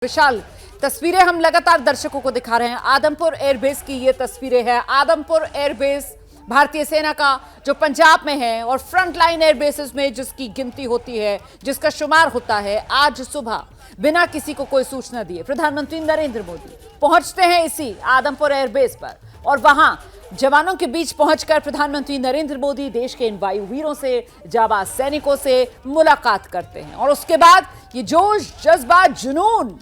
विशाल, तस्वीरें हम लगातार दर्शकों को दिखा रहे हैं। आदमपुर एयरबेस की ये तस्वीरें हैं। आदमपुर एयरबेस भारतीय सेना का जो पंजाब में है और फ्रंट लाइन एयरबेसेस में जिसकी गिनती होती है, जिसका शुमार होता है। आज सुबह बिना किसी को कोई सूचना दिए प्रधानमंत्री नरेंद्र मोदी पहुंचते हैं इसी आदमपुर एयरबेस पर और वहां जवानों के बीच पहुंचकर प्रधानमंत्री नरेंद्र मोदी देश के इन वायुवीरों से, जाबाज सैनिकों से मुलाकात करते हैं और उसके बाद ये जोश, जज्बा, जुनून,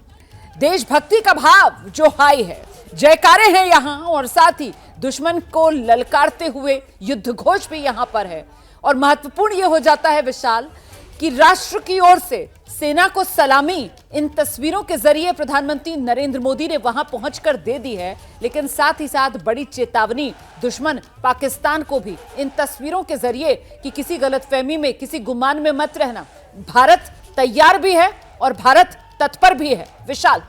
देशभक्ति का भाव जो हाई है, जयकारे हैं यहां और साथ ही दुश्मन को ललकारते हुए युद्ध घोष भी यहां पर है। और महत्वपूर्ण यह हो जाता है विशाल कि राष्ट्र की ओर से सेना को सलामी इन तस्वीरों के जरिए प्रधानमंत्री नरेंद्र मोदी ने वहां पहुंचकर दे दी है, लेकिन साथ ही साथ बड़ी चेतावनी दुश्मन पाकिस्तान को भी इन तस्वीरों के जरिए कि किसी गलतफहमी में, किसी गुमान में मत रहना। भारत तैयार भी है और भारत तत्पर भी है। विशाल,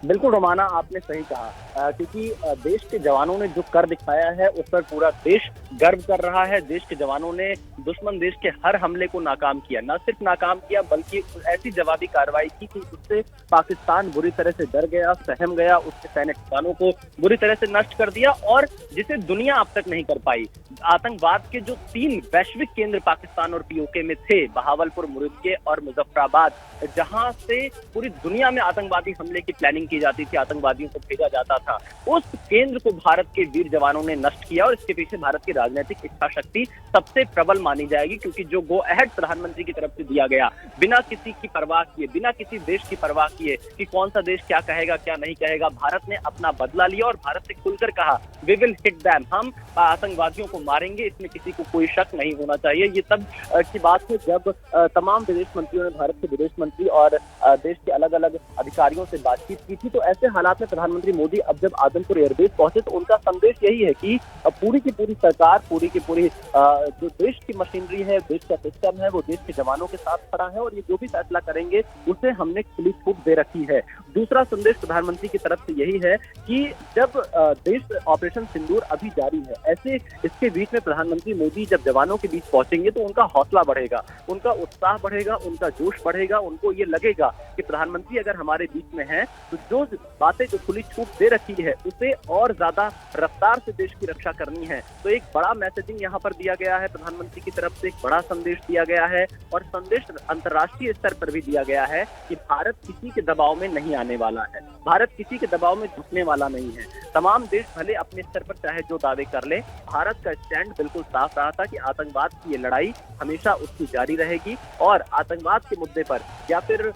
बिल्कुल रोमाना, आपने सही कहा क्योंकि देश के जवानों ने जो कर दिखाया है उस पर पूरा देश गर्व कर रहा है। देश के जवानों ने दुश्मन देश के हर हमले को नाकाम किया, न सिर्फ नाकाम किया बल्कि ऐसी जवाबी कार्रवाई की कि उससे पाकिस्तान बुरी तरह से डर गया, सहम गया, उसके सैन्य ठिकानों को बुरी तरह से नष्ट कर दिया और जिसे दुनिया अब तक नहीं कर पाई। आतंकवाद के जो 3 वैश्विक केंद्र पाकिस्तान और पीओके में थे, बहावलपुर, मुर्गे और मुजफ्फराबाद, जहां से पूरी दुनिया में आतंकवादी हमले की प्लानिंग की जाती थी, आतंकवादियों को भेजा जाता था, उस केंद्र को भारत के वीर जवानों ने नष्ट किया और इसके पीछे भारत की राजनीतिक इच्छा शक्ति सबसे प्रबल मानी जाएगी। क्योंकि जो गो अहेड प्रधानमंत्री की तरफ से दिया गया, बिना किसी की परवाह किए, बिना किसी देश की परवाह किए कि कौन सा देश क्या कहेगा क्या नहीं कहेगा, भारत ने अपना बदला लिया और भारत ने खुलकर कहा, वी विल हिट देम, हम आतंकवादियों को मारेंगे, इसमें किसी को कोई शक नहीं होना चाहिए। ये तब की बात है जब तमाम विदेश मंत्रियों ने, भारत के विदेश मंत्री और देश के अलग अलग अधिकारियों से बातचीत की थी। तो ऐसे हालात में प्रधानमंत्री मोदी अब जब आदमपुर एयरबेस पहुंचे तो उनका संदेश यही है कि पूरी की पूरी सरकार, पूरी की पूरी जो देश की मशीनरी है, देश का सिस्टम है, वो देश के जवानों के साथ खड़ा है और ये जो भी फैसला करेंगे उसे हमने खुली छूट दे रखी है। दूसरा संदेश प्रधानमंत्री की तरफ से यही है कि जब देश ऑपरेशन सिंदूर अभी जारी है, ऐसे इसके बीच में प्रधानमंत्री मोदी जब जवानों के बीच पहुंचेंगे तो उनका हौसला बढ़ेगा, उनका उत्साह बढ़ेगा, उनका जोश बढ़ेगा, उनको ये लगेगा कि प्रधानमंत्री अगर हमारे बीच में हैं तो जो बातें जो खुली छूट दे रखी है उसे और ज्यादा रफ्तार से देश की रक्षा करनी है। तो एक बड़ा मैसेजिंग यहाँ पर दिया गया है, प्रधानमंत्री की तरफ से एक बड़ा संदेश दिया गया है और संदेश अंतर्राष्ट्रीय स्तर पर भी दिया गया है कि भारत किसी के दबाव में नहीं आने वाला है, भारत किसी के दबाव में झुकने वाला नहीं है। तमाम देश भले अपने स्तर पर चाहे जो दावे कर ले, भारत का स्टैंड बिल्कुल साफ रहा था कि आतंकवाद की ये लड़ाई हमेशा उसकी जारी रहेगी और आतंकवाद के मुद्दे पर या फिर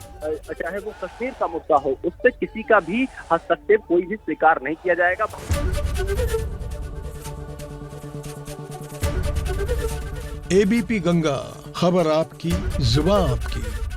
चाहे वो कश्मीर का मुद्दा हो, उससे किसी का भी हस्तक्षेप कोई भी स्वीकार नहीं किया जाएगा। एबीपी गंगा, खबर आपकी, जुबान आपकी।